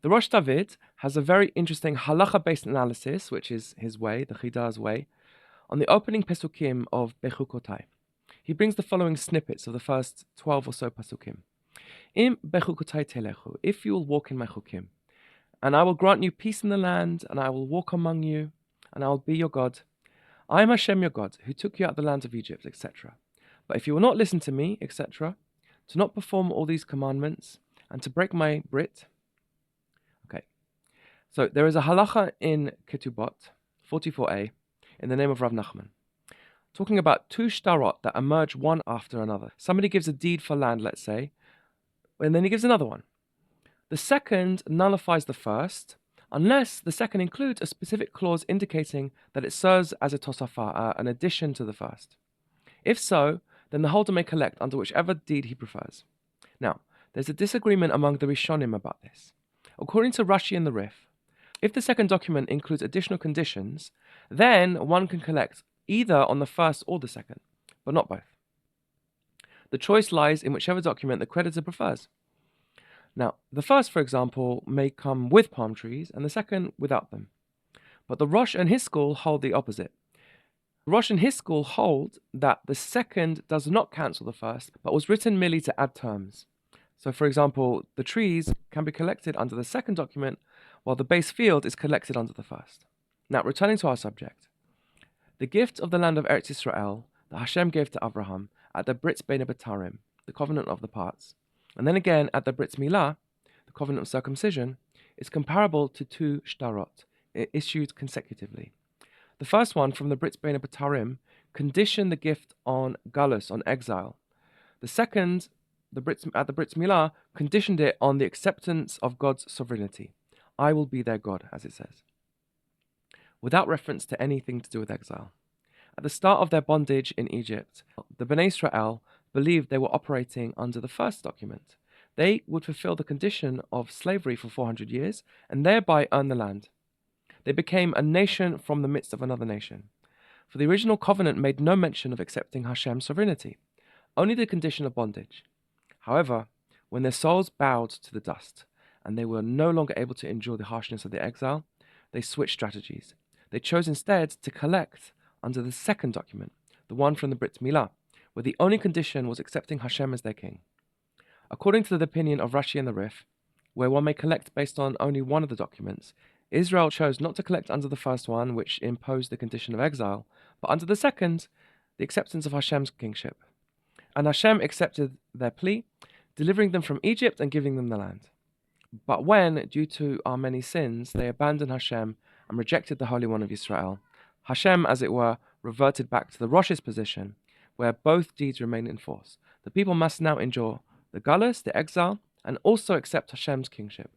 The Rosh David has a very interesting halacha-based analysis, which is his way, the Chida's way, on the opening pesukim of Bechukotai. He brings the following snippets of the first 12 or so pesukim. Im Bechukotai telechu, if you will walk in my chukim, and I will grant you peace in the land, and I will walk among you, and I will be your God. I am Hashem your God, who took you out of the land of Egypt, etc. But if you will not listen to me, etc., to not perform all these commandments, and to break my brit. Okay, so there is a halacha in Ketubot, 44a, in the name of Rav Nachman, talking about two shtarot that emerge one after another. Somebody gives a deed for land, let's say, and then he gives another one. The second nullifies the first, unless the second includes a specific clause indicating that it serves as a tosafah, an addition to the first. If so, then the holder may collect under whichever deed he prefers. Now, there's a disagreement among the Rishonim about this. According to Rashi and the Rif, if the second document includes additional conditions, then one can collect either on the first or the second, but not both. The choice lies in whichever document the creditor prefers. Now, the first, for example, may come with palm trees, and the second without them. But the Rosh and his school hold the opposite. Rosh and his school hold that the second does not cancel the first, but was written merely to add terms. So, for example, the trees can be collected under the second document, while the base field is collected under the first. Now, returning to our subject. The gift of the land of Eretz Yisrael that Hashem gave to Abraham at the Brit Bein HaBetarim, the covenant of the parts, and then again at the Brit Milah, the covenant of circumcision, is comparable to two shtarot, issued consecutively. The first one, from the Brit Bein HaBetarim, conditioned the gift on galus, on exile. The second, at the Brit Milah, conditioned it on the acceptance of God's sovereignty. I will be their God, as it says, without reference to anything to do with exile. At the start of their bondage in Egypt, the Bnei Israel believed they were operating under the first document. They would fulfill the condition of slavery for 400 years and thereby earn the land. They became a nation from the midst of another nation. For the original covenant made no mention of accepting Hashem's sovereignty, only the condition of bondage. However, when their souls bowed to the dust and they were no longer able to endure the harshness of the exile, they switched strategies. They chose instead to collect under the second document, the one from the Brit Milah, where the only condition was accepting Hashem as their king. According to the opinion of Rashi and the Rif, where one may collect based on only one of the documents, Israel chose not to collect under the first one, which imposed the condition of exile, but under the second, the acceptance of Hashem's kingship. And Hashem accepted their plea, delivering them from Egypt and giving them the land. But when, due to our many sins, they abandoned Hashem and rejected the Holy One of Israel, Hashem, as it were, reverted back to the Rosh's position, where both deeds remain in force. The people must now endure the galus, the exile, and also accept Hashem's kingship.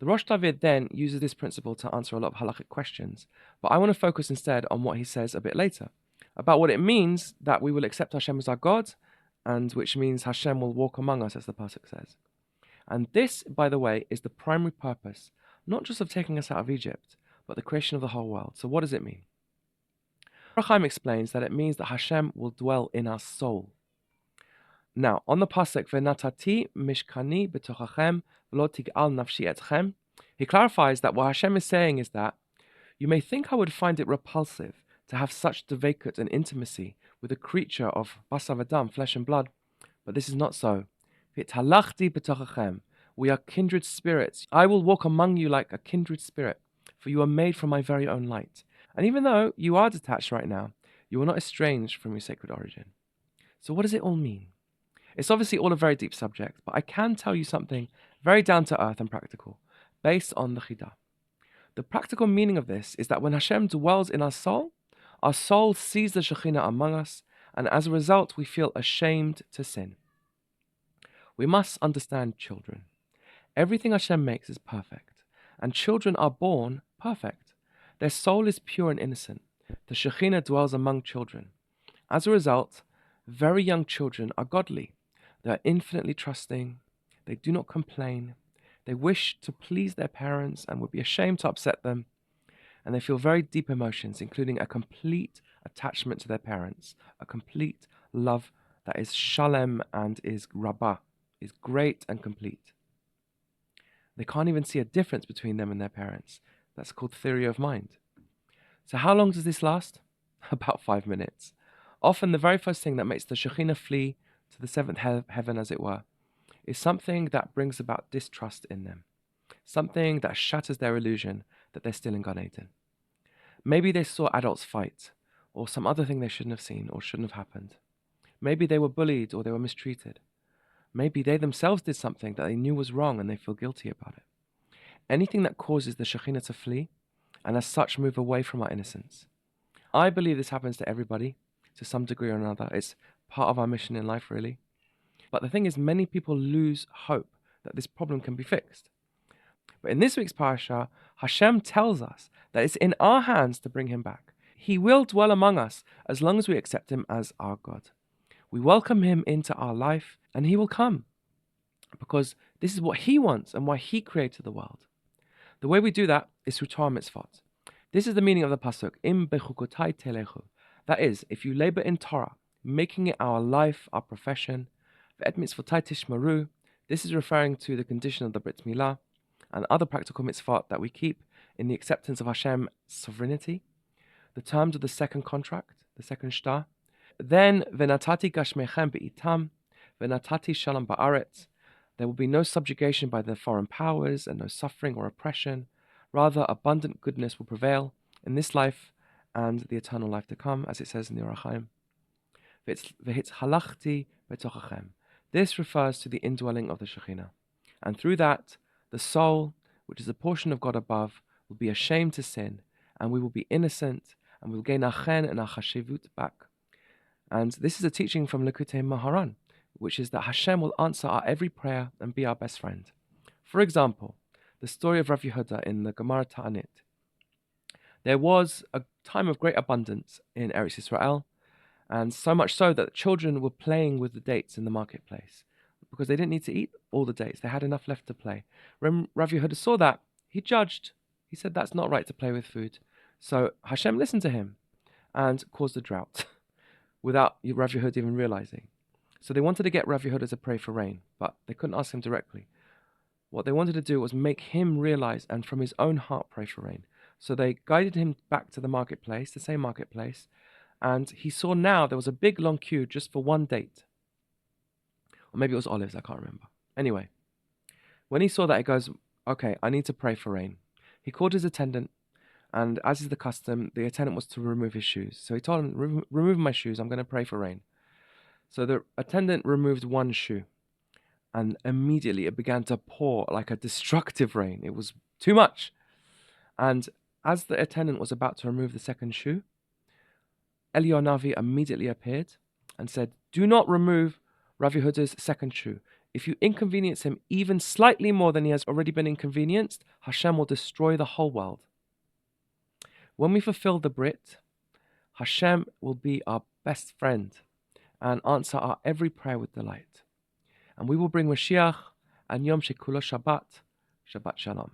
The Rosh David then uses this principle to answer a lot of halachic questions, but I want to focus instead on what he says a bit later, about what it means that we will accept Hashem as our God, and which means Hashem will walk among us, as the pasuk says. And this, by the way, is the primary purpose, not just of taking us out of Egypt, but the creation of the whole world. So what does it mean? Chaim explains that it means that Hashem will dwell in our soul. Now, on the pasuk, V'natati mishkani b'tochachem v'lo tig'al nafshi etchem, he clarifies that what Hashem is saying is that you may think I would find it repulsive to have such devekut and intimacy with a creature of basar v'dam, flesh and blood, but this is not so. V'talachti b'tochachem, we are kindred spirits. I will walk among you like a kindred spirit, for you are made from my very own light. And even though you are detached right now, you are not estranged from your sacred origin. So what does it all mean? It's obviously all a very deep subject, but I can tell you something very down to earth and practical, based on the Chidah. The practical meaning of this is that when Hashem dwells in our soul sees the Shekhinah among us, and as a result we feel ashamed to sin. We must understand children. Everything Hashem makes is perfect, and children are born perfect. Their soul is pure and innocent. The Shekhinah dwells among children. As a result, very young children are godly. They are infinitely trusting. They do not complain. They wish to please their parents and would be ashamed to upset them. And they feel very deep emotions, including a complete attachment to their parents, a complete love that is shalem and is rabbah, is great and complete. They can't even see a difference between them and their parents. That's called theory of mind. So how long does this last? About 5 minutes. Often the very first thing that makes the Shekhinah flee to the seventh heaven, as it were, is something that brings about distrust in them. Something that shatters their illusion that they're still in Gan Eden. Maybe they saw adults fight, or some other thing they shouldn't have seen or shouldn't have happened. Maybe they were bullied or they were mistreated. Maybe they themselves did something that they knew was wrong and they feel guilty about it. Anything that causes the Shekhinah to flee, and as such move away from our innocence. I believe this happens to everybody, to some degree or another. It's part of our mission in life, really. But the thing is, many people lose hope that this problem can be fixed. But in this week's parasha, Hashem tells us that it's in our hands to bring him back. He will dwell among us as long as we accept him as our God. We welcome him into our life, and he will come. Because this is what he wants and why he created the world. The way we do that is through Torah mitzvot. This is the meaning of the pasuk, Bechukotai telechu. That is, if you labor in Torah, making it our life, our profession, ve'et mitzvotai tishmaru, this is referring to the condition of the Brit Milah, and other practical mitzvot that we keep in the acceptance of Hashem's sovereignty, the terms of the second contract, the second shtar. Then, venatati gashmechem be'itam, venatati shalom ba'aretz. There will be no subjugation by the foreign powers and no suffering or oppression. Rather, abundant goodness will prevail in this life and the eternal life to come, as it says in the Orachaim. V'hitz halachti betochachem. This refers to the indwelling of the Shekhinah. And through that, the soul, which is a portion of God above, will be ashamed to sin, and we will be innocent, and we will gain our chen and our chashivut back. And this is a teaching from Likutei Maharan, which is that Hashem will answer our every prayer and be our best friend. For example, the story of Rav Yehuda in the Gemara Ta'anit. There was a time of great abundance in Eretz Yisrael, and so much so that children were playing with the dates in the marketplace because they didn't need to eat all the dates. They had enough left to play. When Rav Yehuda saw that, he judged. He said that's not right to play with food. So Hashem listened to him and caused a drought without Rav Yehuda even realizing. So they wanted to get Rav Yehuda to pray for rain, but they couldn't ask him directly. What they wanted to do was make him realize and from his own heart pray for rain. So they guided him back to the marketplace, the same marketplace, and he saw now there was a big long queue just for one date. Or maybe it was olives, I can't remember. Anyway, when he saw that, he goes, okay, I need to pray for rain. He called his attendant, and as is the custom, the attendant was to remove his shoes. So he told him, remove my shoes, I'm going to pray for rain. So the attendant removed one shoe, and immediately it began to pour like a destructive rain. It was too much. And as the attendant was about to remove the second shoe, Eliyahu Navi immediately appeared and said, do not remove Rav Yehuda's second shoe. If you inconvenience him even slightly more than he has already been inconvenienced, Hashem will destroy the whole world. When we fulfill the Brit, Hashem will be our best friend and answer our every prayer with delight. And we will bring Mashiach and Yom Shekulo Shabbat, Shabbat Shalom.